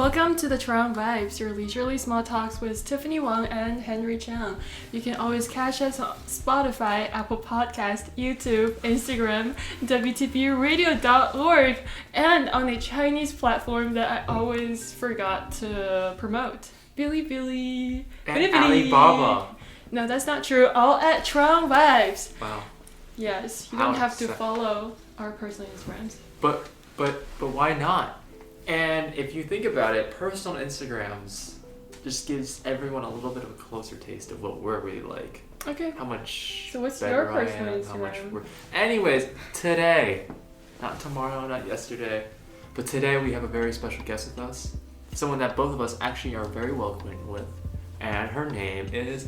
Welcome to the Chwang Vibes, your leisurely small talks with Tiffany Wang and Henry Chang. You can always catch us on Spotify, Apple Podcast, YouTube, Instagram, WTBradio.org, and on a Chinese platform that I always forgot to promote, Bilibili. And Alibaba. No, that's not true. All at Chwang Vibes. Wow. Yes, you don't have to follow our personal Instagrams. But why not? And if you think about it, personal Instagrams just gives everyone a little bit of a closer taste of what we're really like. Okay. How much So what's better your personal I am, Instagram? how much we're... Anyways, today, not tomorrow, not yesterday, but today we have a very special guest with us. Someone that both of us actually are very well acquainted with. And her name is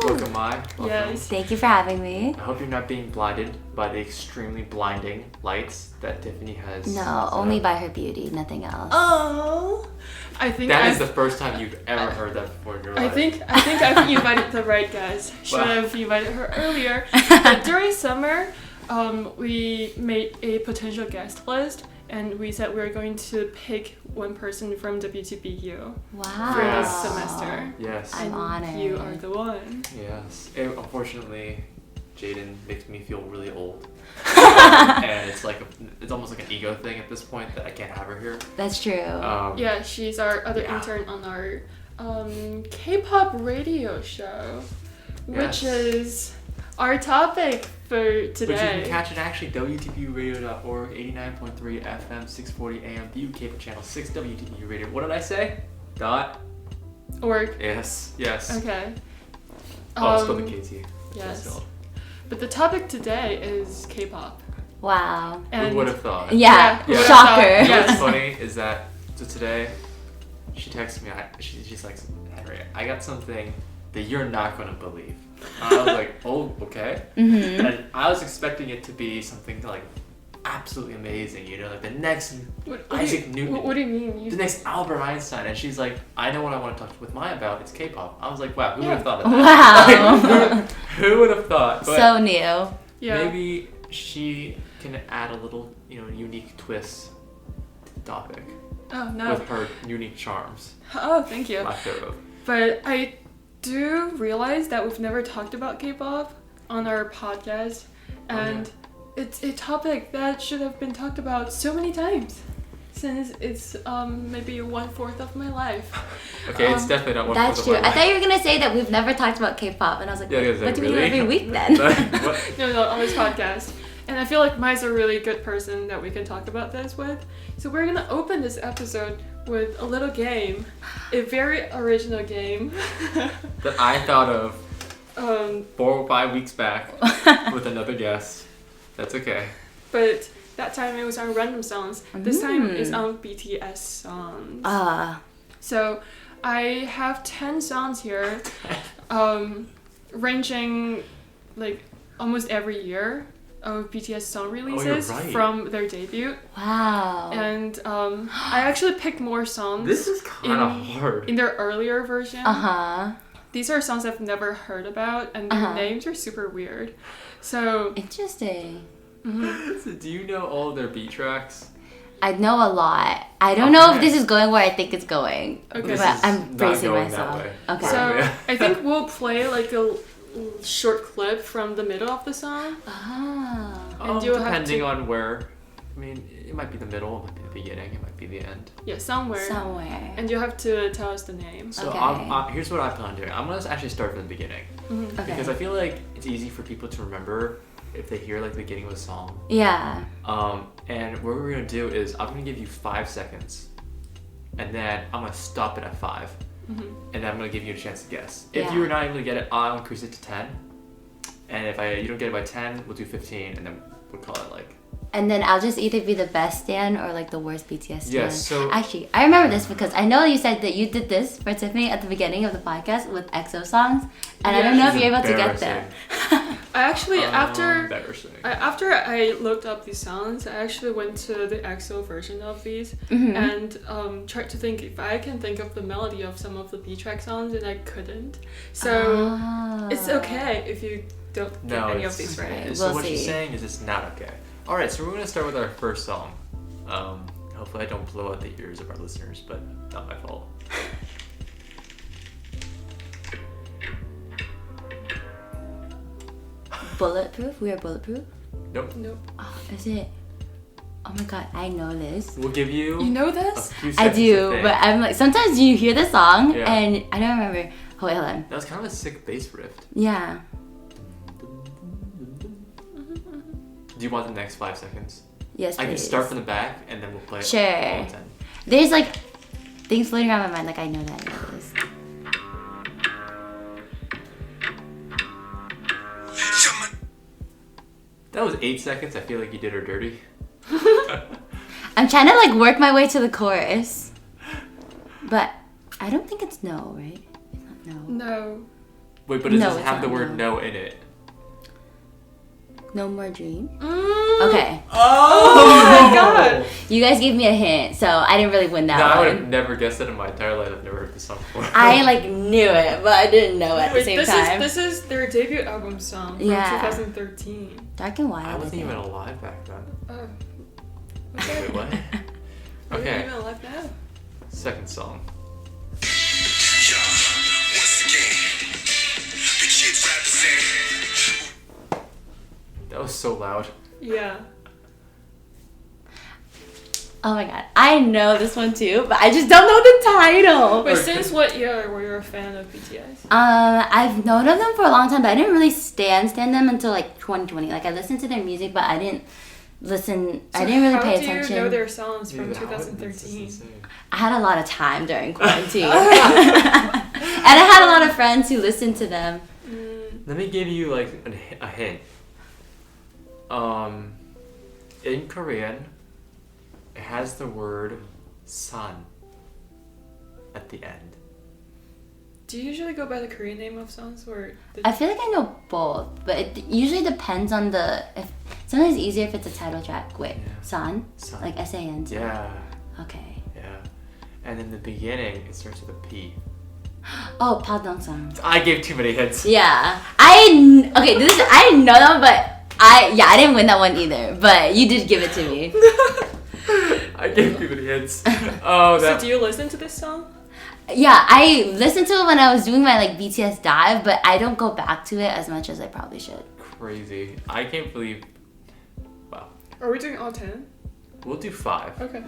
Welcome, Mai. Welcome. Yes. Thank you for having me. I hope you're not being blinded by the extremely blinding lights that Tiffany has. No, only by her beauty, nothing else. Oh, I think that is the first time you've ever heard that before in your life. I think I've invited the right guys. Should have invited her earlier. But during summer, we made a potential guest list, and we said we were going to pick one person from WTBU for this semester. Yes. I'm honored. You are the one. Yes. Unfortunately, Jaden makes me feel really old. And it's almost like an ego thing at this point that I can't have her here. That's true. Yeah, she's our other intern on our K-pop radio show, which is our topic for today. Which you can catch it actually WTBradio.org, 89.3 FM, 640 AM, view cable channel 6 WTBU Radio. What did I say? Org. Yes. Okay. Oh, spell the KT. Yes. But the topic today is K-pop. Wow. And who would have thought? Yeah. Shocker. You know what's funny is that today, she texted me. She's like, Henry, I got something that you're not going to believe. I was like, oh, okay. Mm-hmm. And I was expecting it to be something like absolutely amazing, like the next Isaac Newton. What do you mean? The next Albert Einstein. And she's like, I know what I want to talk with Mai about. It's K-pop. I was like, wow, who would have thought of that? Wow. Who would have thought? But so new. Yeah. maybe she can add a little, unique twist to the topic. Oh, no. With her unique charms. Oh, thank you. Lack thereof. But I do realize that we've never talked about K-pop on our podcast, and it's a topic that should have been talked about so many times since it's maybe 1/4 of my life. Okay, it's definitely not 1/4 That's of true. my life. I thought you were gonna say that we've never talked about K-pop, and I was like, what do we do every week then? No, on this podcast. And I feel like Mai's a really good person that we can talk about this with. So we're gonna open this episode with a little game, a very original game that I thought of 4 or 5 weeks back with another guest. That's okay. But that time it was on random songs. This time it's on BTS songs. So I have 10 songs here, ranging like almost every year of BTS song releases from their debut. Wow. And I actually picked more songs. This is kind of hard. In their earlier version. Uh-huh. These are songs I've never heard about, and their names are super weird. So interesting. Mm-hmm. So do you know all of their beat tracks? I know a lot. I don't know if this is going where I think it's going. Okay. But I'm bracing myself. Okay. So I think we'll play like a short clip from the middle of the song. And you'll depending on where. I mean, it might be the middle, it might be the beginning, it might be the end. Yeah, somewhere. And you'll have to tell us the name. So here's what I plan on doing. I'm going to actually start from the beginning. Mm-hmm. Okay. Because I feel like it's easy for people to remember if they hear like the beginning of a song. Yeah. And what we're going to do is I'm going to give you 5 seconds. And then I'm going to stop it at 5. Mm-hmm. And then I'm going to give you a chance to guess. If you're not able to get it, I'll increase it to 10. And if you don't get it by 10, we'll do 15, and then we'll call it like... And then I'll just either be the best stan or like the worst BTS stan. Yes, so... Actually, I remember this because I know you said that you did this for Tiffany at the beginning of the podcast with EXO songs. And I don't know if you're able to get them. I actually, after I looked up these songs, I actually went to the EXO version of these and tried to think if I can think of the melody of some of the B-track songs, and I couldn't. So it's okay if you don't get any of these right. So what she's saying is it's not okay. Alright, so we're going to start with our first song. Hopefully I don't blow out the ears of our listeners, but not my fault. Bulletproof? We are bulletproof? Nope. Oh, is it? Oh my god, I know this. We'll give you... You know this? A few I seconds do, to think. but I'm like, sometimes you hear the song Yeah. and I don't remember. Oh, wait, hold on. That was kind of a sick bass riff. Yeah. Do you want the next 5 seconds? Yes, please. I can start from the back and then we'll play it Sure. all the time. There's like things floating around my mind, like I know that. I know this. That was 8 seconds. I feel like you did her dirty. I'm trying to like work my way to the chorus. But I don't think it's no, right? It's not no. No. Wait, but it No, doesn't it's have the not word no. no in it. No more dream? Mm. Okay. Oh my god. You guys gave me a hint, so I didn't really win that No, I would one. have never guessed it in my entire life. I've never heard this song before. I like knew it, but I didn't know at the same time. This is their debut album song from Yeah. 2013. Dark and Wild. I wasn't think. even alive back then. Oh. Wait, what? Are you Okay, even alive now? second song. That was so loud. Yeah. Oh my god, I know this one too, but I just don't know the title. Wait, since what year were you a fan of BTS? I've known of them for a long time, but I didn't really stand them until like 2020. Like I listened to their music, but I didn't listen. So I didn't really how pay do attention. you know their songs from Dude, how- this is 2013? insane. I had a lot of time during quarantine, and I had a lot of friends who listened to them. Let me give you like a hint. In Korean, it has the word sun at the end. Do you usually go by the Korean name of songs or? I feel like I know both, but it usually depends on the. Sometimes it's easier if it's a title track. Wait, Yeah. San? Sun. Like S-A-N? Yeah, Okay. yeah. And in the beginning, it starts with a P. Oh, Padong Song. I gave too many hints. Yeah. I didn't know that, but I didn't win that one either. But you did give it to me. I gave too many hints. Oh, So that. do you listen to this song? Yeah, I listened to it when I was doing my like BTS dive, but I don't go back to it as much as I probably should. Crazy. I can't believe. Wow. Are we doing all 10? We'll do 5. Okay.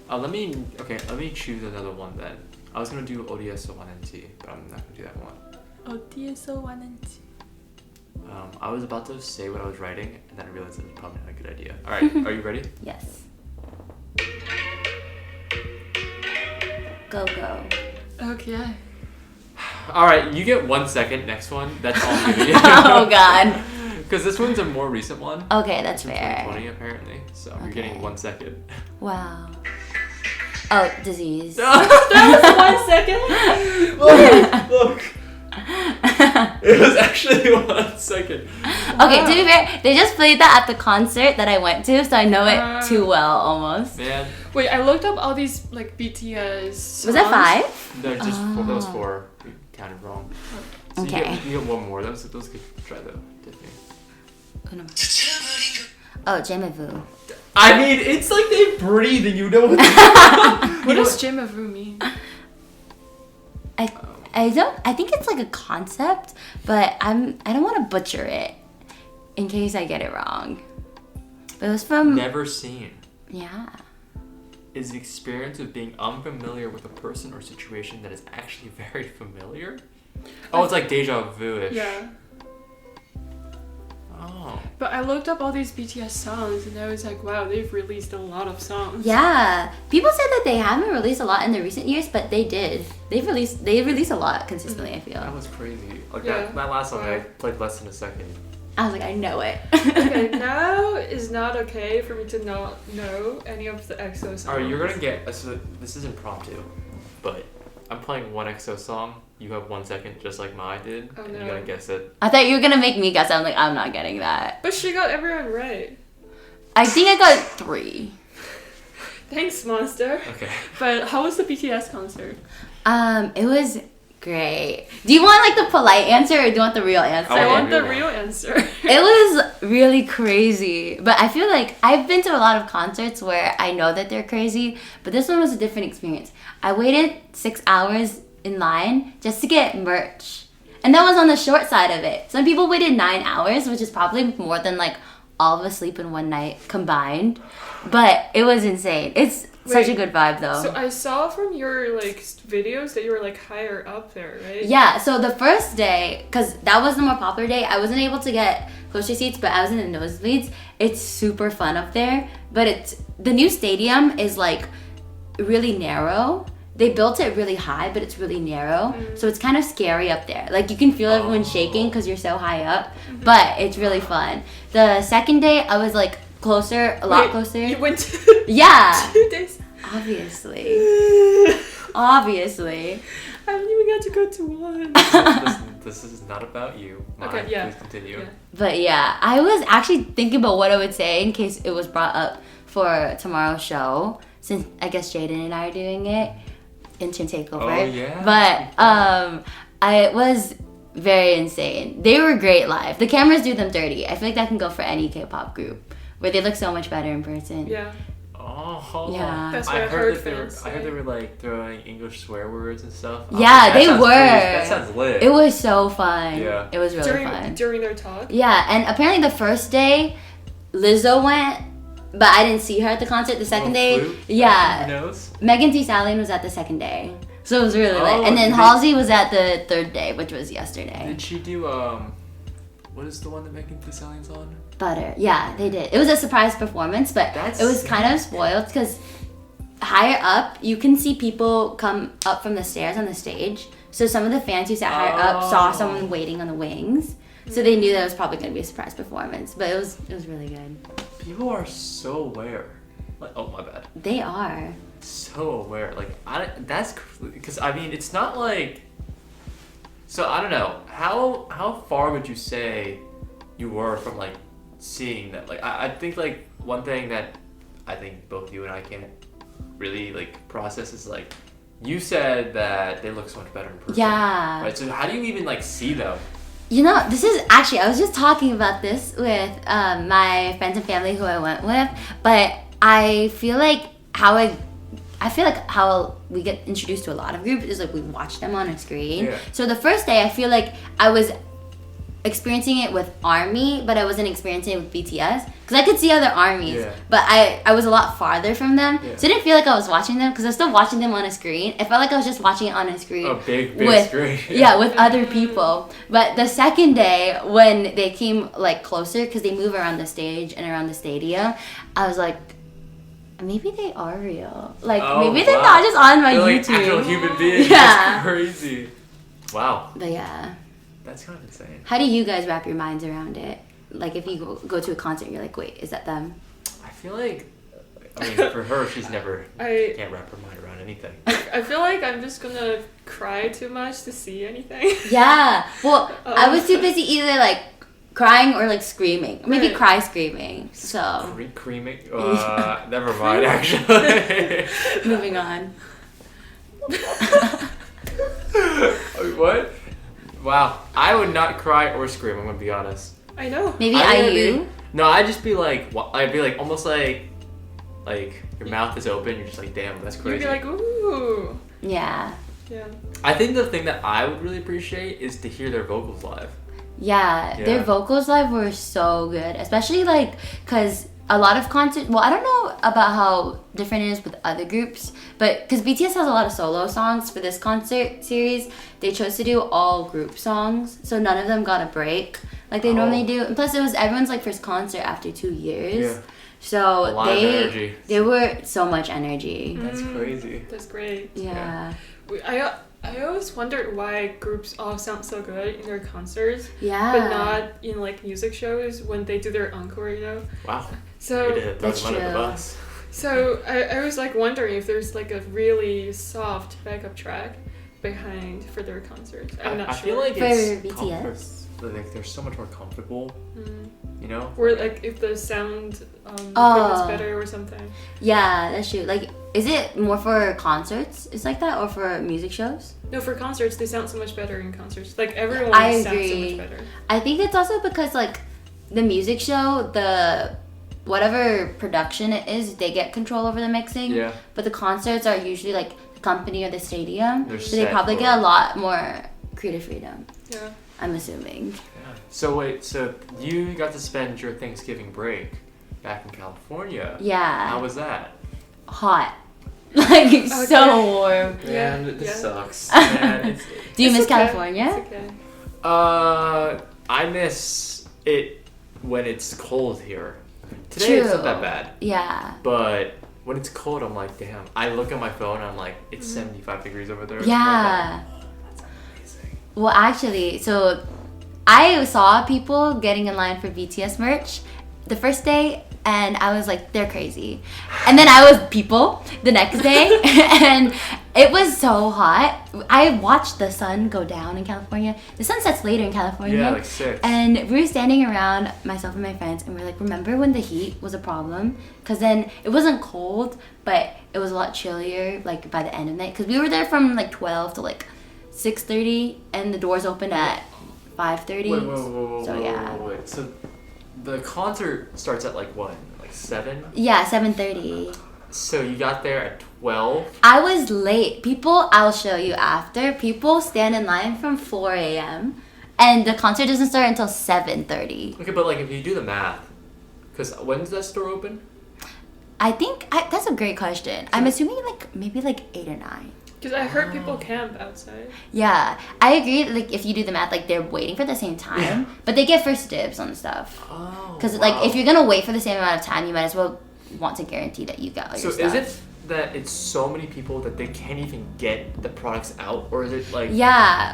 Let me choose another one then. I was gonna do ODS1NT, but I'm not gonna do that one. 어디에서 왔는지. I was about to say what I was writing, and then I realized it was probably not a good idea. All right, are you ready? Yes. Go go. Okay. All right, you get 1 second. Next one. That's all I'm giving you. Oh god. Because this one's a more recent one. Okay, that's It's from fair. 2020 apparently. So you're Okay. getting 1 second. Wow. Oh, disease. That was 1 second. Look. It was actually 1 second. Okay, to be fair, they just played that at the concert that I went to, so I know it too well almost. Man, Wait, I looked up all these like BTS songs. Was that 5? they're just four, that was 4. We counted wrong. So Okay. You get one more. Those could try though, Tiffany. Oh, Jemevu. I mean, it's like they breathe and you know what. What does Jimavu mean? I think it's like a concept, but I don't want to butcher it in case I get it wrong. But it was from Never seen. yeah. Is the experience of being unfamiliar with a person or situation that is actually very familiar. Oh, it's like deja vu-ish. Yeah. Oh. But I looked up all these BTS songs and I was like, wow, they've released a lot of songs. Yeah. People said that they haven't released a lot in the recent years, but they did. They release a lot consistently, I feel. That was crazy. Like Yeah. that last song I played less than a second. I was like, I know it. Okay, now is not okay for me to not know any of the EXO songs. Alright, you're gonna get so this is impromptu, but I'm playing one EXO song. You have 1 second, just like Mai did, Oh, and no. you gotta guess it. I thought you were gonna make me guess. I'm like, I'm not getting that. But she got everyone right. I think I got 3. Thanks, Monster. Okay. But how was the BTS concert? It was Great. Do you want like the polite answer or do you want the real answer? I want the real answer. It was really crazy. But I feel like I've been to a lot of concerts where I know that they're crazy, but this one was a different experience. I waited 6 hours in line just to get merch. And that was on the short side of it. Some people waited 9 hours, which is probably more than like all of us sleep in one night combined. But it was insane. It's such a good vibe though. So I saw from your like videos that you were like higher up there, right? Yeah, so the first day, because that was the more popular day, I wasn't able to get closer seats, but I was in the nosebleeds. It's super fun up there, but the new stadium is like really narrow. They built it really high, but it's really narrow, so it's kind of scary up there. Like you can feel everyone shaking because you're so high up, but it's really fun. The second day, I was like closer, a lot closer. You went to 2 days? Obviously. I haven't even got to go to one. This is not about you. Okay, yeah. Please continue. Yeah. But yeah, I was actually thinking about what I would say in case it was brought up for tomorrow's show, since I guess Jaden and I are doing it. Intern takeover. Oh, yeah. But it was very insane. They were great live. The cameras do them dirty. I feel like that can go for any K-pop group, where they look so much better in person. Yeah. Oh. Yeah. That's what I heard fans I heard they were like throwing English swear words and stuff. Yeah, they were. That sounds lit. It was so fun. Yeah. It was really fun. During their talk? Yeah, and apparently the first day, Lizzo went, but I didn't see her at the concert. The second day, flute? yeah, Who knows? Megan Thee Stallion was at the second day. So it was really lit. And then Halsey was at the third day, which was yesterday. Did she do what is the one that Megan Thee Stallion's on? Butter. Yeah, they did. It was a surprise performance, but it was kind of spoiled because higher up, you can see people come up from the stairs on the stage. So some of the fans who sat higher up saw someone waiting on the wings. So they knew that it was probably going to be a surprise performance, but it was really good. People are so aware. Like, oh my bad. They are. So aware. Like that's because I mean it's not like. So I don't know how far would you say you were from like seeing that? Like I think like one thing that I think both you and I can't really like process is like you said that they look so much better in person. Yeah. Right. So how do you even like see them? You know, this is actually, I was just talking about this with my friends and family who I went with, but I feel like how we get introduced to a lot of groups is like we watch them on a screen. Yeah. So the first day I feel like I was experiencing it with ARMY, but I wasn't experiencing it with BTS because I could see other ARMYs, but I was a lot farther from them, so I didn't feel like I was watching them because I was still watching them on a screen. It felt like I was just watching it on a screen. A big with, screen. Yeah, with other people. But the second day when they came like closer because they move around the stage and around the stadium, I was like, maybe they are real. Like maybe they're not just on my they're YouTube. like actual human beings. Yeah. That's crazy. Wow. But yeah. That's kind of insane. How do you guys wrap your minds around it? Like if you go to a concert, you're like, wait, is that them? I feel like, I mean, for her, she's never can't wrap her mind around anything. I feel like I'm just gonna cry too much to see anything. Yeah. Well, I was too busy either like crying or like screaming. Maybe cry screaming. So. Creaming? Never mind, actually. Moving on. What? Wow. I would not cry or scream, I'm gonna be honest. I know. Maybe IU? No, I'd just be like, I'd be like, almost like your mouth is open, you're just like, damn, that's crazy. You'd be like, ooh. Yeah. Yeah. I think the thing that I would really appreciate is to hear their vocals live. Yeah, their vocals live were so good, especially like because a lot of concerts. Well, I don't know about how different it is with other groups, but because BTS has a lot of solo songs for this concert series, they chose to do all group songs, so none of them got a break like they normally do. And plus, it was everyone's like first concert after 2 years, so they were so much energy. That's crazy. That's great. Yeah. I always wondered why groups all sound so good in their concerts, yeah, but not in like music shows when they do their encore, you know. Wow. So that's true. So I was like wondering if there's like a really soft backup track behind for their concerts. I'm not sure. I feel like for it's BTS. like they're so much more comfortable. You know? Or like if the sound equipment's better or something. Yeah, that's true. Like, is it more for concerts? It's like that, or for music shows? No, for concerts, they sound so much better in concerts. Like everyone sounds so much better. I think it's also because like the music show, the whatever production it is, they get control over the mixing. Yeah. But the concerts are usually like the company or the stadium, so they probably for get a lot more creative freedom. Yeah. I'm assuming. Yeah. So wait, so you got to spend your Thanksgiving break back in California. Yeah. How was that? Hot. Like so warm. Yeah, this sucks. Man, Do you miss California? It's okay. I miss it when it's cold here. Today it's not that bad. Yeah. But when it's cold, I'm like, damn. I look at my phone and I'm like, it's 75 degrees over there. Yeah. Like, that's amazing. Well, actually, so I saw people getting in line for BTS merch the first day, and I was like, they're crazy. And then I was people the next day, and it was so hot. I watched the sun go down in California. The sun sets later in California. Yeah, like 6. And we were standing around, myself and my friends, and we were like, remember when the heat was a problem? Because then it wasn't cold, but it was a lot chillier, like by the end of the night. Because we were there from like 12 to like 6:30, and the doors opened at 5:30. Wait. So yeah. Wait. So the concert starts at like what? Like 7? Yeah, 7:30. So you got there at 12? I was late. People, I'll show you after. People stand in line from 4 a.m. and the concert doesn't start until 7:30. Okay, but like if you do the math, because when does that store open? I think that's a great question. I'm assuming like maybe like 8 or 9. Because I heard people camp outside. Yeah, I agree. Like if you do the math, like they're waiting for the same time, but they get first dibs on stuff. Oh. Because like if you're gonna wait for the same amount of time, you might as well want to guarantee that you got all your stuff. So is it that it's so many people that they can't even get the products out, or is it like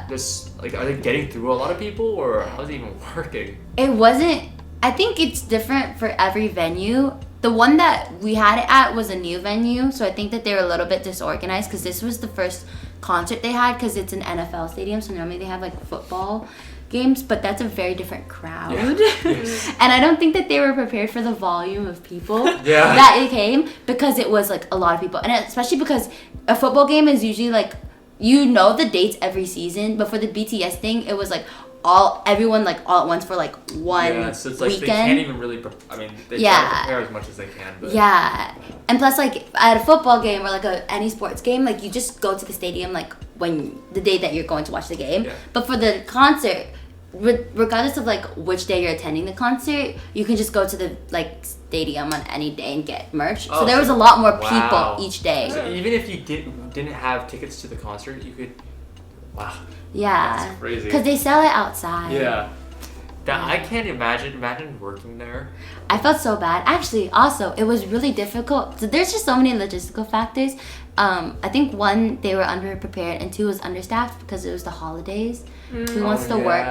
this like are they getting through a lot of people, or how's it even working? It wasn't. I think it's different for every venue. The one that we had it at was a new venue, so I think that they were a little bit disorganized because this was the first concert they had because it's an NFL stadium, so normally they have like football games, but that's a very different crowd. Yes. And I don't think that they were prepared for the volume of people that it came, because it was like a lot of people, and especially because a football game is usually like, you know, the dates every season, but for the BTS thing, it was like everyone like all at once for like one so it's like weekend. They can't even really they try to prepare as much as they can, but and plus like at a football game or like any sports game, like you just go to the stadium like when the day that you're going to watch the game, but for the concert, regardless of like which day you're attending the concert, you can just go to the like stadium on any day and get merch. So there was a lot more people each day. So even if you didn't have tickets to the concert, you could Yeah, that's crazy. Because they sell it outside. Yeah, I can't imagine working there. I felt so bad. Actually, also, it was really difficult. So there's just so many logistical factors. I think 1, they were underprepared, and 2 was understaffed because it was the holidays. Who wants to work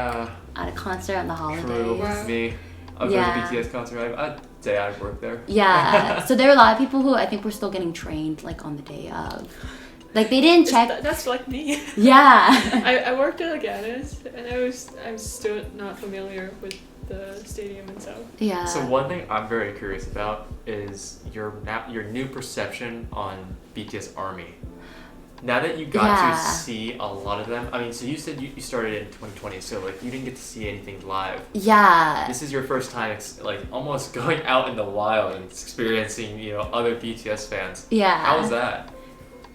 at a concert on the holidays? True. Me. I was at a BTS concert. I'd say I'd work there. Yeah. So there were a lot of people who I think were still getting trained like on the day of. Like they didn't check. That's like me. Yeah. I worked at Aganis, and I'm still not familiar with the stadium and stuff. Yeah. So one thing I'm very curious about is your new perception on BTS ARMY. Now that you got to see a lot of them, I mean, so you said you started in 2020, so like you didn't get to see anything live. Yeah. This is your first time, like almost going out in the wild and experiencing, other BTS fans. Yeah. How was that?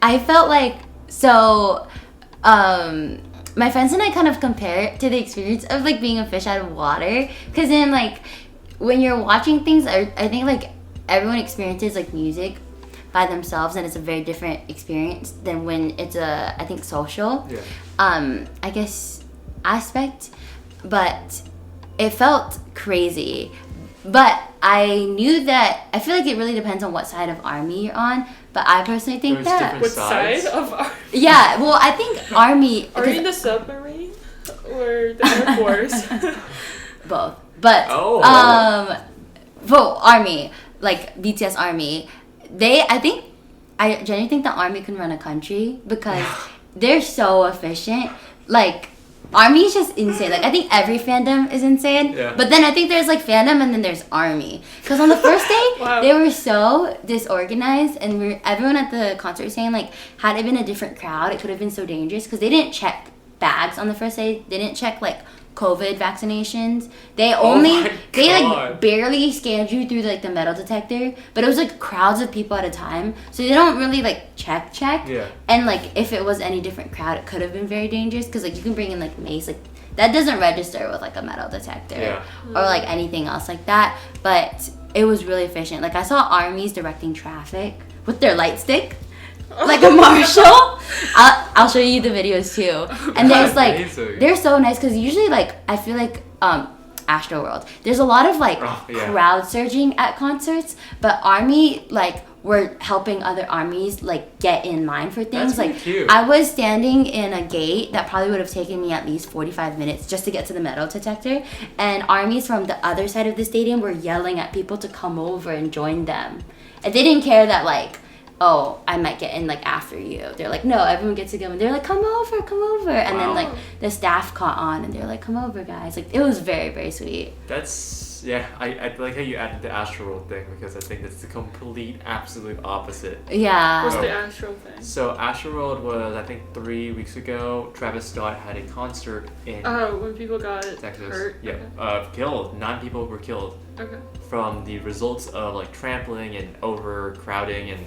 I felt like, so, my friends and I kind of compare it to the experience of like being a fish out of water, because then like when you're watching things, I think like everyone experiences like music by themselves, and it's a very different experience than when it's I think social I guess aspect, but it felt crazy. But I knew that, I feel like it really depends on what side of ARMY you're on, but I personally think that what side of ARMY? Yeah, well, I think ARMY. Are you the submarine or the Air Force? Both, but for ARMY, like BTS ARMY, I genuinely think that ARMY can run a country because they're so efficient. Like ARMY is just insane. Like, I think every fandom is insane. Yeah. But then I think there's, like, fandom and then there's ARMY. Because on the first day, Wow. they were so disorganized. And everyone at the concert was saying, like, had it been a different crowd, it could have been so dangerous. Because they didn't check bags on the first day. They didn't check, like, COVID vaccinations. They like barely scanned you through like the metal detector, but it was like crowds of people at a time, so they don't really like check. Yeah. And like if it was any different crowd, it could have been very dangerous because like you can bring in like mace, like that doesn't register with like a metal detector or like anything else like that. But it was really efficient. Like I saw armies directing traffic with their light stick. Like a marshal. I'll show you the videos too. And there's like they're so nice because usually like I feel like Astro World there's a lot of like crowd surging at concerts, but ARMY like were helping other armies like get in line for things. That's really cute. I was standing in a gate that probably would have taken me at least 45 minutes just to get to the metal detector, and armies from the other side of the stadium were yelling at people to come over and join them, and they didn't care that like, oh, I might get in like after you. They're like, no, everyone gets to go. And they're like, come over. And then like the staff caught on and they're like, come over, guys. Like it was very, very sweet. That's, I like how you added the Astro World thing because I think that's the complete, absolute opposite. Yeah. What's the Astro thing? So Astro World was, I think 3 weeks ago, Travis Scott had a concert in when people got Texas. hurt? Yeah. Okay. Killed. 9 people were killed. Okay. From the results of like trampling and overcrowding and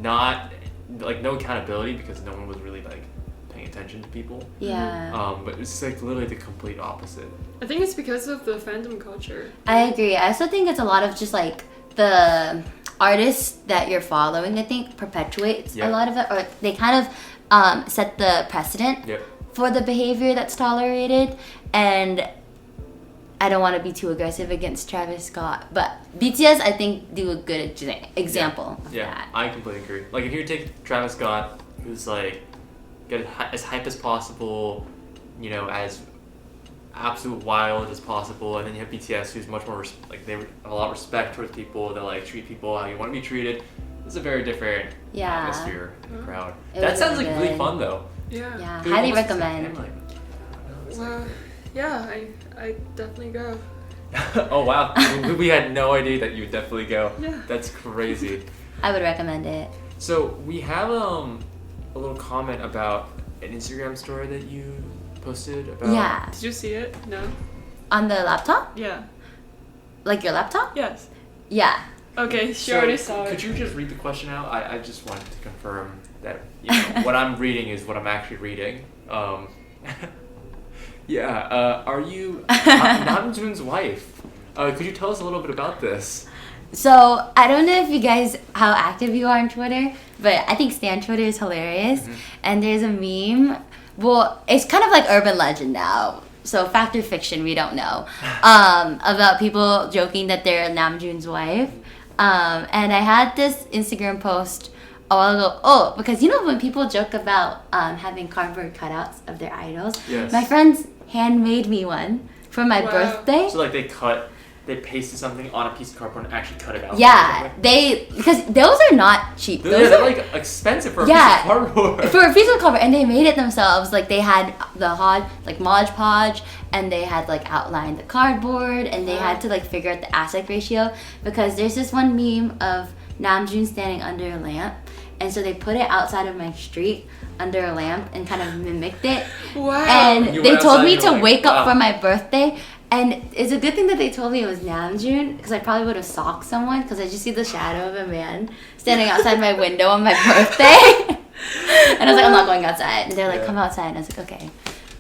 not like no accountability because no one was really like paying attention to people. Yeah. But it's like literally the complete opposite. I think it's because of the fandom culture. I agree. I also think it's a lot of just like the artists that you're following, I think, perpetuates a lot of it, or they kind of set the precedent for the behavior that's tolerated. And I don't want to be too aggressive against Travis Scott, but BTS I think do a good example of that. I completely agree. Like if you take Travis Scott, who's like get as hype as possible, you know, as absolute wild as possible, and then you have BTS, who's much more like they have a lot of respect towards people. They like treat people how you want to be treated. It's a very different atmosphere in the crowd. That sounds like really fun though. Yeah. Highly recommend. Well, yeah, I definitely go. Oh wow, we had no idea that you would definitely go. Yeah. That's crazy. I would recommend it. So we have a little comment about an Instagram story that you posted about. Yeah. Did you see it? No. On the laptop? Yeah. Like your laptop? Yes. Yeah. Okay, she already saw it. Could you just read the question out? I just wanted to confirm that what I'm reading is what I'm actually reading. Are you Namjoon's wife? Could you tell us a little bit about this? So, I don't know if you guys, how active you are on Twitter, but I think Stan Twitter is hilarious. Mm-hmm. And there's a meme, well, it's kind of like urban legend now. So, fact or fiction, we don't know. About people joking that they're Namjoon's wife. And I had this Instagram post a while ago. Oh, because you know when people joke about having cardboard cutouts of their idols? Yes. My friends handmade me one for my birthday. So like they pasted something on a piece of cardboard and actually cut it out. Yeah, because those are not cheap. They're like expensive for a piece of cardboard. For a piece of cardboard, and they made it themselves. Like they had the Mod Podge, and they had like outlined the cardboard, and they had to like figure out the aspect ratio because there's this one meme of Namjoon standing under a lamp, and so they put it outside of my street under a lamp and kind of mimicked it. Wow. And they told me to wake up for my birthday. And it's a good thing that they told me it was Namjoon, because I probably would have socked someone, because I just see the shadow of a man standing outside my window on my birthday. And I was like, I'm not going outside. And they're like, come outside. And I was like, okay.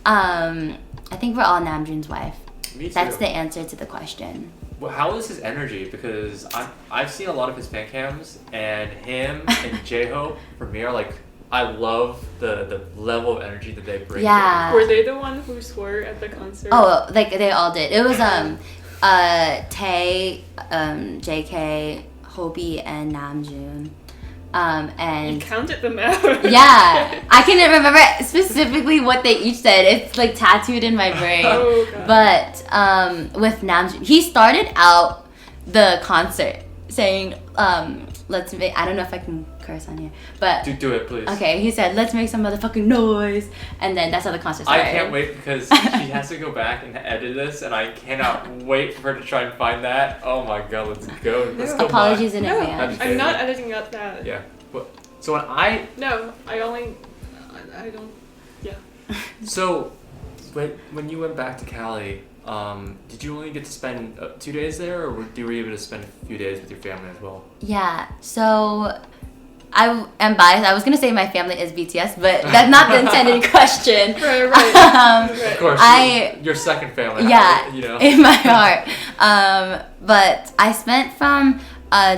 I think we're all Namjoon's wife. Me too. That's the answer to the question. Well, how is his energy? Because I've seen a lot of his fan cams, and him and J-Hope, for me, are like, I love the level of energy that they bring. Yeah. Were they the one who swore at the concert? Oh, like they all did. It was Tae, JK, Hobie, and Namjoon. And you counted them out. Yeah, I can't remember specifically what they each said. It's like tattooed in my brain. Oh, God. But with Namjoon, he started out the concert saying, "Let's make." I don't know if I can curse on here. But do it, please. Okay, he said, let's make some motherfucking noise. And then that's how the concert started. I can't wait because she has to go back and edit this, and I cannot wait for her to try and find that. Oh my god, let's go. Let's go. Apologies in advance. I'm not editing out that. Yeah. So when I... No, I don't... Yeah. So, when you went back to Cali, did you only get to spend 2 days there, or were you able to spend a few days with your family as well? Yeah, so I am biased. I was going to say my family is BTS, but that's not the intended question. Right. Of course, your second family. Yeah, you know. In my heart. But I spent from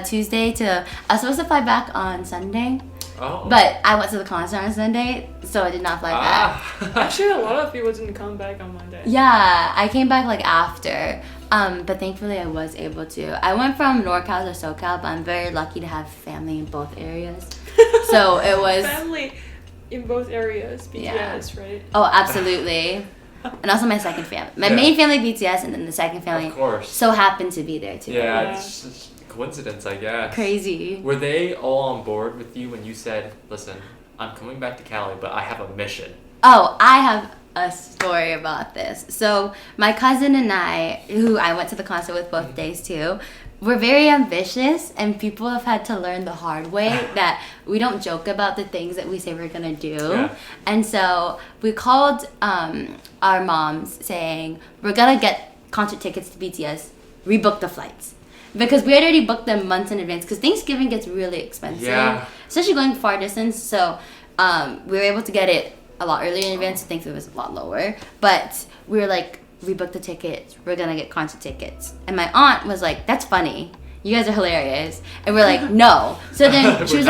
Tuesday to... I was supposed to fly back on Sunday. Oh. But I went to the concert on Sunday, so I did not fly back. Actually, a lot of people didn't come back on Monday. Yeah, I came back like after. But thankfully I was able to. I went from NorCal to SoCal, but I'm very lucky to have family in both areas. So it was... Family in both areas, BTS, right? Oh, absolutely. And also my second family. My main family, BTS, and then the second family of course. So happened to be there too. Yeah, it's just coincidence, I guess. Crazy. Were they all on board with you when you said, listen, I'm coming back to Cali, but I have a mission? Oh, I have a story about this. So my cousin and I, who I went to the concert with both days too, we're very ambitious, and people have had to learn the hard way that we don't joke about the things that we say we're gonna do. Yeah. And so we called our moms saying, we're gonna get concert tickets to BTS, rebook the flights. Because we had already booked them months in advance, because Thanksgiving gets really expensive, especially going far distance. So we were able to get it a lot earlier in advance. Thankfully, it was a lot lower. But we were like, we booked the tickets. We're gonna get concert tickets. And my aunt was like, "That's funny. You guys are hilarious." And we're like, "No." So then she was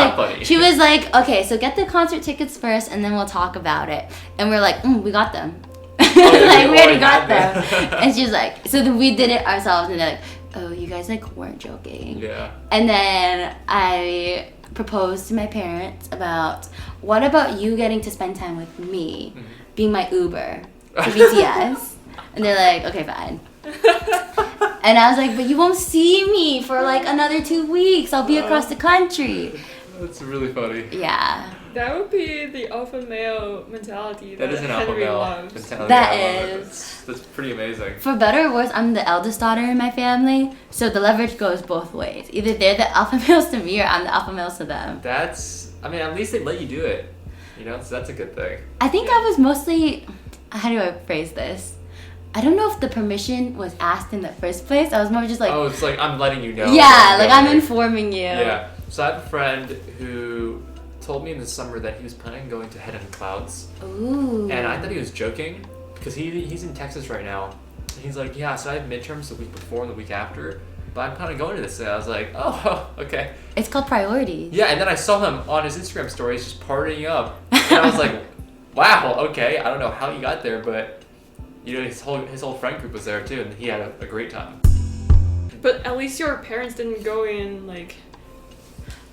like, "Okay, so get the concert tickets first, and then we'll talk about it." And we're like, "We got them." Like we already got them. And she's like, so then we did it ourselves, and they're like, "Oh, you guys like weren't joking." Yeah. And then I proposed to my parents about, what about you getting to spend time with me, being my Uber to BTS? And they're like, okay, fine. And I was like, but you won't see me for like another 2 weeks. I'll be across the country. That's really funny. Yeah. That would be the alpha male mentality that is an alpha male mentality. That is. That's pretty amazing. For better or worse, I'm the eldest daughter in my family, so the leverage goes both ways. Either they're the alpha males to me, or I'm the alpha males to them. At least they let you do it. You know, so that's a good thing. I think I was mostly, how do I phrase this? I don't know if the permission was asked in the first place. I was more just like... Oh, it's like, I'm letting you know. Yeah, like I'm informing you. Yeah. So I have a friend who told me in the summer that he was planning on going to Head in the Clouds. Ooh. And I thought he was joking, because he's in Texas right now. And he's like, yeah, so I have midterms the week before and the week after, but I'm kind of going to this. And I was like, oh, okay. It's called priorities. Yeah, and then I saw him on his Instagram stories just partying up. And I was like, wow, okay. I don't know how he got there, but you know, his whole friend group was there too, and he had a great time. But at least your parents didn't go in like...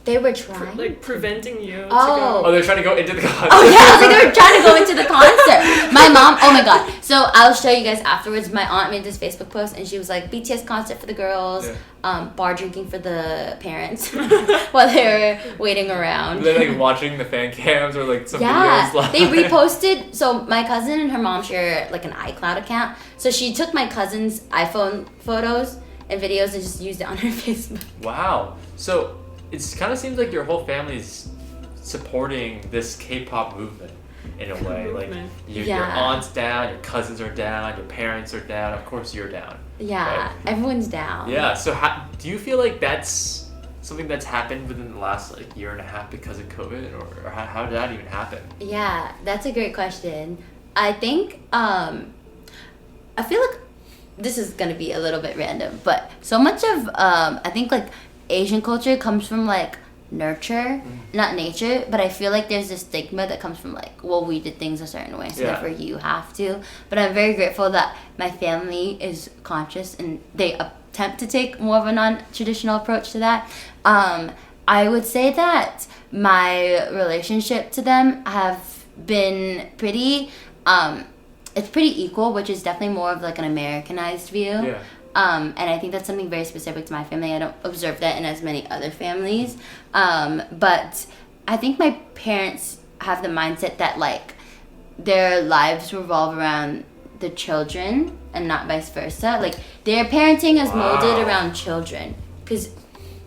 They were trying? Preventing you to go. Oh, they're trying to go into the concert. Oh, yeah, I was like, they were trying to go into the concert. My mom, oh my god. So I'll show you guys afterwards. My aunt made this Facebook post, and she was like, BTS concert for the girls, bar drinking for the parents while they were waiting around. They're like watching the fan cams or like some videos. Yeah, they reposted. So my cousin and her mom share like an iCloud account. So she took my cousin's iPhone photos and videos and just used it on her Facebook. Wow. So... it kind of seems like your whole family's supporting this K-pop movement in a way. Like your aunt's down, your cousins are down, your parents are down. Of course, you're down. Yeah, right? Everyone's down. Yeah. So, do you feel like that's something that's happened within the last like year and a half because of COVID, or how did that even happen? Yeah, that's a great question. I think I feel like this is gonna be a little bit random, but so much of I think like Asian culture comes from like nurture, not nature, but I feel like there's this stigma that comes from like, well, we did things a certain way, so therefore you have to. But I'm very grateful that my family is conscious and they attempt to take more of a non-traditional approach to that. I would say that my relationship to them have been pretty it's pretty equal, which is definitely more of like an Americanized view. And I think that's something very specific to my family. I don't observe that in as many other families. But I think my parents have the mindset that like their lives revolve around the children and not vice versa. Like their parenting is molded around children because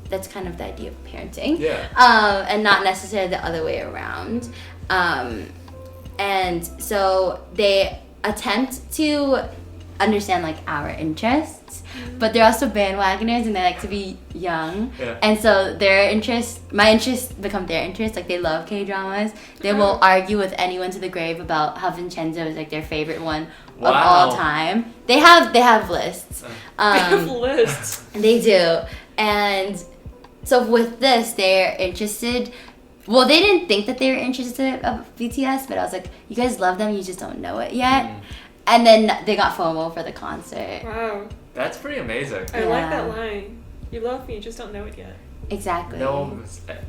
that's kind of the idea of parenting. Yeah. And not necessarily the other way around. And so they attempt to understand like our interests, but they're also bandwagoners and they like to be young. Yeah. And so my interests become their interests. Like they love K-dramas. They will argue with anyone to the grave about how Vincenzo is like their favorite one of all time. They have lists. They have lists. They do. And so with this, they're interested. Well, they didn't think that they were interested of BTS, but I was like, you guys love them, you just don't know it yet. And then they got FOMO for the concert. Wow. That's pretty amazing. I like that line. You love me, you just don't know it yet. Exactly. No,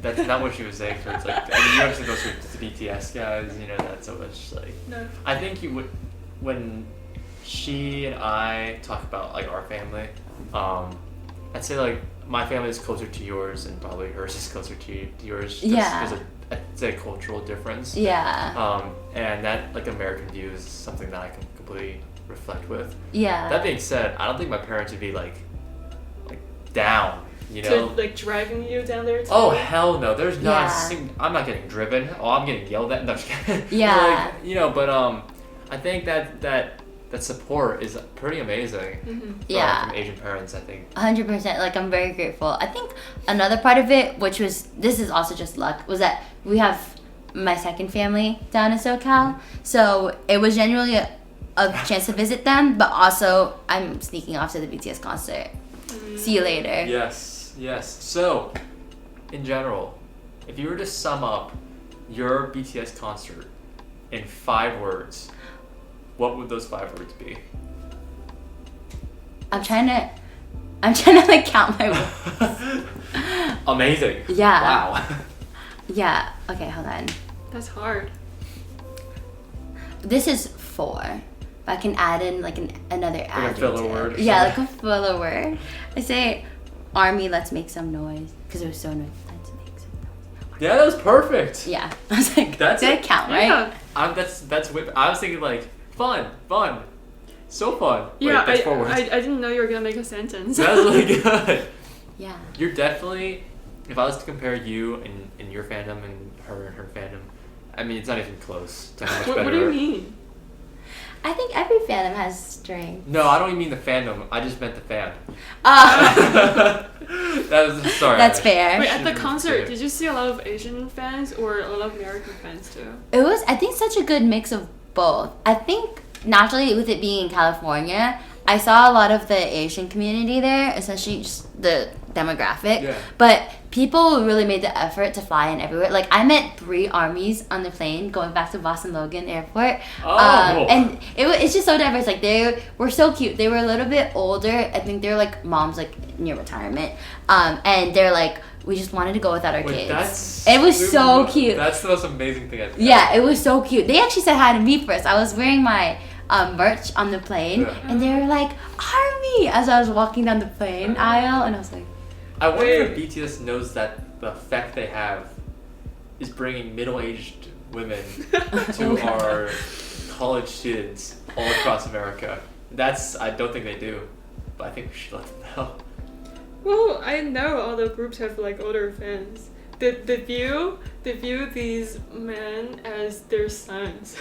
that's not what she was saying. It's like, I mean, you actually go to the BTS guys, you know, that's so much like. No. I think you would, when she and I talk about like our family, I'd say like my family is closer to yours and probably hers is closer to yours. There's a cultural difference. Yeah. And that like American view is something that I can completely reflect with. Yeah. That being said, I don't think my parents would be like down, you know? To like dragging you down there too? Oh hell no! There's not a single. I'm not getting driven. Oh, I'm getting yelled at. No, just kidding. Yeah. Like, you know, but I think that support is pretty amazing. Yeah. From Asian parents, I think. 100%. Like I'm very grateful. I think another part of it, which was this is also just luck, was that we have my second family down in SoCal, so it was genuinely a chance to visit them. But also, I'm sneaking off to the BTS concert. See you later. Yes. So, in general, if you were to sum up your BTS concert in 5 words, what would those 5 words be? I'm trying to like count my words. Amazing. Yeah. Wow. Yeah. Okay, hold on. That's hard. This is 4. But I can add in like another adjective. Like a filler word. Yeah, like a filler word. I say, "Army, let's make some noise," because it was so noisy. Let's make some noise. Yeah, that was perfect. Yeah, I was like, That's did it count, right? Yeah. That's whip. I was thinking like fun, so fun. Yeah, Wait, that's 4 words. I didn't know you were gonna make a sentence. That's really good. Yeah. You're definitely, if I was to compare you and your fandom and her fandom, I mean, it's not even close to how much better. What do you mean? I think every fandom has strengths. No, I don't even mean the fandom. I just meant the fan. Oh. Sorry. That's fair. Wait, at the concert, did you see a lot of Asian fans or a lot of American fans too? It was, I think, such a good mix of both. I think naturally, with it being in California, I saw a lot of the Asian community there, especially just the demographic. Yeah. But people really made the effort to fly in everywhere. Like, I met 3 armies on the plane going back to Boston Logan Airport. Oh. And it's just so diverse. Like, they were so cute. They were a little bit older. I think they were, like, moms, like, near retirement. And they're like, we just wanted to go without our kids. It was so cute. That's the most amazing thing I've Yeah, it was so cute. They actually said hi to me first. I was wearing my merch on the plane, and they were like, "Army!" as I was walking down the plane aisle, and I was like, I wonder if BTS knows that the effect they have is bringing middle-aged women to our college students all across America. I don't think they do, but I think we should let them know. Well, I know all the groups have like older fans. They view these men as their sons.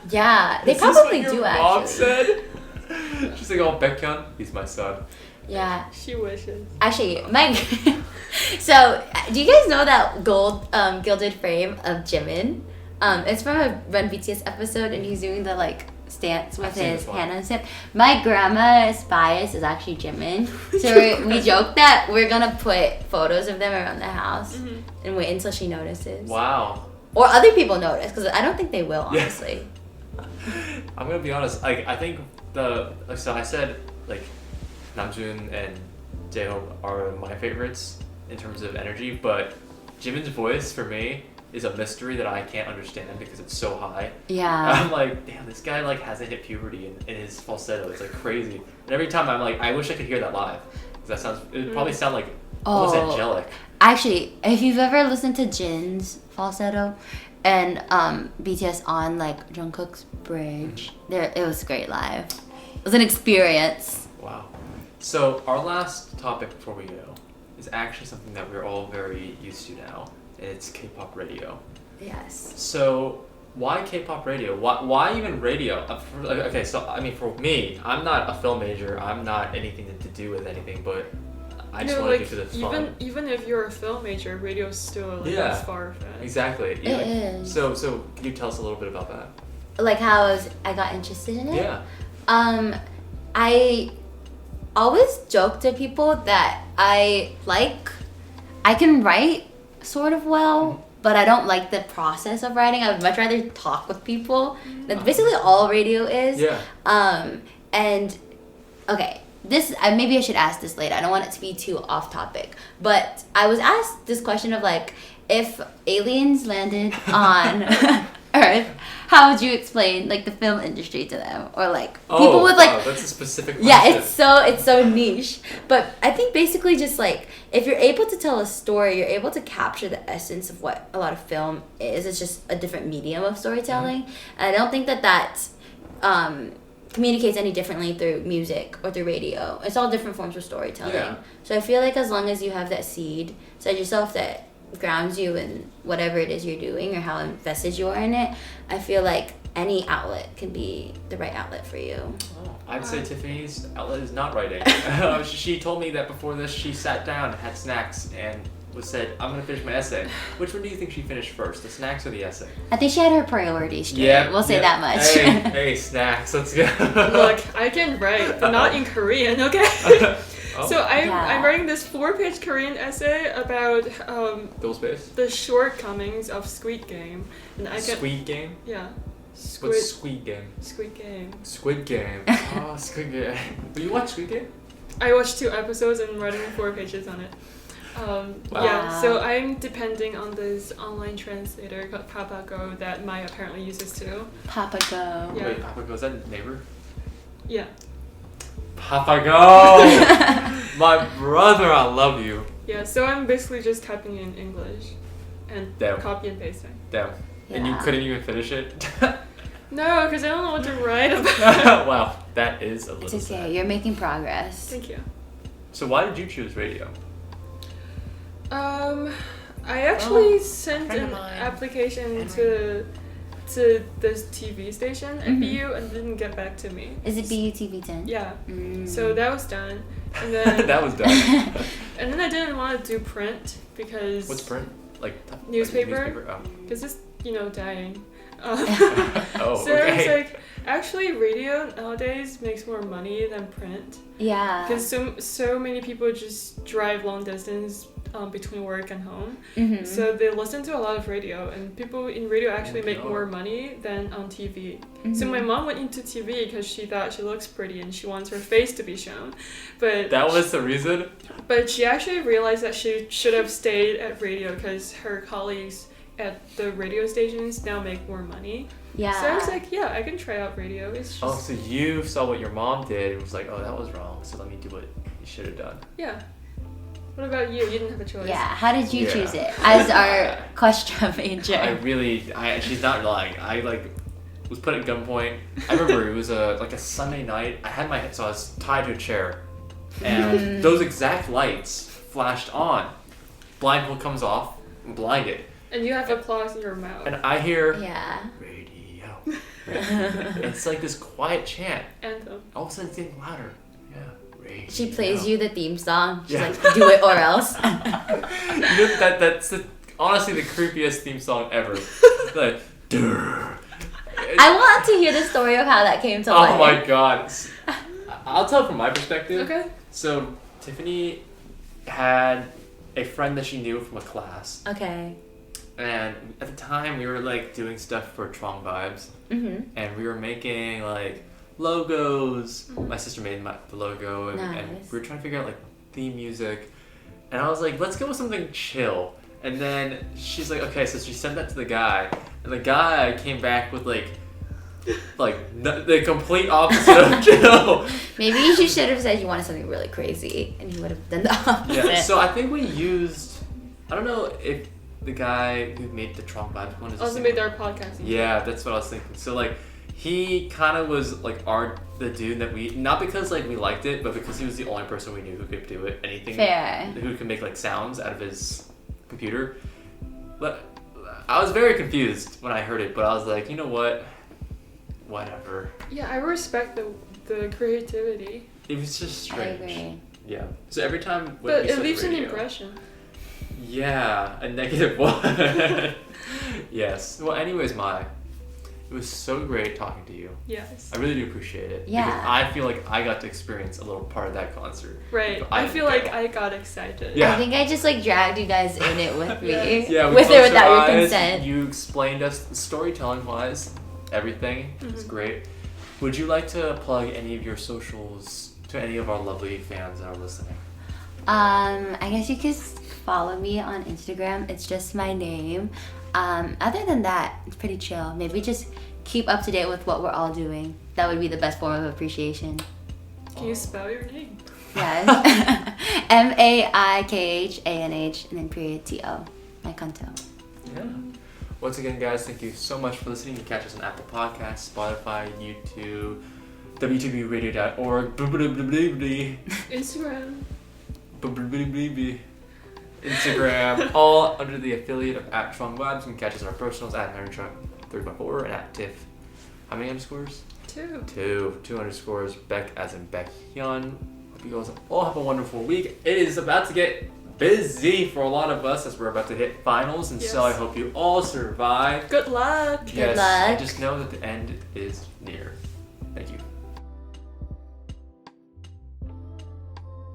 "Yeah, they Is probably this what do your actually." mom said? She's like, "Oh, Baekhyun, he's my son." Yeah, She wishes. actually, my. So, do you guys know that gold gilded frame of Jimin? It's from a Run BTS episode, and he's doing the like stance with his hand on his hip. My grandma's bias is actually Jimin, so we joke that we're gonna put photos of them around the house and wait until she notices. Wow. Or other people notice, because I don't think they will, honestly. I'm gonna be honest. I think so I said like Namjoon and Jaehoon are my favorites in terms of energy, but Jimin's voice for me is a mystery that I can't understand because it's so high. Yeah. I'm like, damn, this guy like hasn't hit puberty in his falsetto. It's like crazy. And every time I'm like, I wish I could hear that live. Because it would probably sound like almost angelic. Actually, if you've ever listened to Jin's falsetto and BTS on like Jungkook's bridge, it was great live. It was an experience. Wow. So our last topic before we go is actually something that we're all very used to now. And it's K-pop radio. Yes. So why K-pop radio? Why even radio? Okay, so I mean, for me, I'm not a film major. I'm not anything to do with anything, but I just want to do it because it's fun. Even if you're a film major, radio is still like as far fetched. Exactly. It is. So can you tell us a little bit about that? Like how I got interested in it? Yeah. I always joke to people that I can write sort of well, but I don't like the process of writing. I would much rather talk with people. That's basically all radio is. Yeah. And okay, maybe I should ask this later. I don't want it to be too off topic, but I was asked this question of like, if aliens landed on Earth, how would you explain like the film industry to them, or like people with like that's a specific question. Yeah, it's so niche, but I think basically just like if you're able to tell a story, you're able to capture the essence of what a lot of film is. It's just a different medium of storytelling, and I don't think that communicates any differently through music or through radio. It's all different forms of storytelling. Yeah. So I feel like as long as you have that seed inside yourself that grounds you in whatever it is you're doing or how invested you are in it, I feel like any outlet can be the right outlet for you. Oh, I'd say Tiffany's outlet is not writing. She told me that before this she sat down, had snacks, and said, I'm going to finish my essay. Which one do you think she finished first, the snacks or the essay? I think she had her priorities straight. We'll say that much. Hey, snacks, let's go. Look, I can write, but not in Korean, okay? So I'm writing this 4-page Korean essay about the shortcomings of Squid Game, and Squid Game? Yeah. What's Squid Game? Squid Game. Squid Game. Oh, Squid Game. Will you watch Squid Game? I watched 2 episodes and writing 4 pages on it. Wow. Yeah, so I'm depending on this online translator called Papago that Maya apparently uses too. Papago. Yeah. Wait, Papago, is that neighbor? Yeah. Papago! My brother, I love you. Yeah, so I'm basically just typing in English and copy and pasting. Damn. Yeah. And you couldn't even finish it? No, because I don't know what to write about. Wow, that is a little It's okay, sad. you're making progress. Thank you. So why did you choose radio? I actually sent an application to this TV station at BU and didn't get back to me. Is it BU TV10? Yeah. So that was done. And then That was done. and then I didn't want to do print because What's print? Like newspaper? Oh. Because it's dying. Oh, so okay. I was like, actually radio nowadays makes more money than print. Yeah. Because so many people just drive long distance between work and home. So they listen to a lot of radio, and people in radio actually make more money than on TV. So my mom went into TV because she thought she looks pretty and she wants her face to be shown. But that was the reason? But she actually realized that she should have stayed at radio because her colleagues at the radio stations now make more money. Yeah. So I was like, yeah, I can try out radio. It's just... so you saw what your mom did and was like, oh, that was wrong, so let me do what you should have done. Yeah. What about you? You didn't have a choice. Yeah, how did you choose it as our question major? She's not lying. I was put at gunpoint. I remember it was a Sunday night. I was tied to a chair, and those exact lights flashed on. Blindfold comes off, I'm blinded. And you have applause in your mouth. And I hear radio. It's like this quiet chant. Anthem. All of a sudden it's getting louder. Yeah. Radio. She plays you the theme song. She's like, do it or else. That's honestly the creepiest theme song ever. Like, I want to hear the story of how that came to life. Oh my god. I'll tell from my perspective. Okay. So Tiffany had a friend that she knew from a class. Okay. And at the time we were like doing stuff for Chwang Vibes. And we were making like logos. My sister made the logo and we were trying to figure out like theme music. And I was like, let's go with something chill. And then she's like, okay, so she sent that to the guy, and the guy came back with the complete opposite of chill. Maybe you should have said you wanted something really crazy, and he would have done the opposite. Yeah. So I think we used. I don't know if the guy who made the Chwang vibes one is also made our podcast. Yeah, that's what I was thinking. So like, he kind of was like the dude that we, not because like we liked it, but because he was the only person we knew who could do it. Anything. Fair. Who could make like sounds out of his computer. But I was very confused when I heard it, but I was like, you know what? Whatever. Yeah, I respect the creativity. It was just strange. I agree. Yeah. So every time. But it leaves an impression. Yeah, a negative one. Yes. Well, anyways, it was so great talking to you. Yes. I really do appreciate it. Yeah. Because I feel like I got to experience a little part of that concert. Right. I feel like I got excited. Yeah. I think I just like dragged you guys in it with me. Yes. Yeah, with or without your consent. You explained us storytelling wise, everything. It's great. Would you like to plug any of your socials to any of our lovely fans that are listening? I guess you could follow me on Instagram. It's just my name. Other than that, it's pretty chill. Maybe just keep up to date with what we're all doing. That would be the best form of appreciation. Can you spell your name? Yes. MAIKHANH and then period TO. My conto. Yeah. Once again, guys, thank you so much for listening. You can catch us on Apple Podcasts, Spotify, YouTube, WTBradio.org, Instagram, all under the affiliate of @Chwang Vibes. You can catch us on our personals @HenryTruck3x4 and @Tiff. How many underscores? 2. 2 underscores. Beck as in Beck Hyun. Hope you guys all have a wonderful week. It is about to get busy for a lot of us as we're about to hit finals, and so I hope you all survive. Good luck. Yes, luck. and just know that the end is near.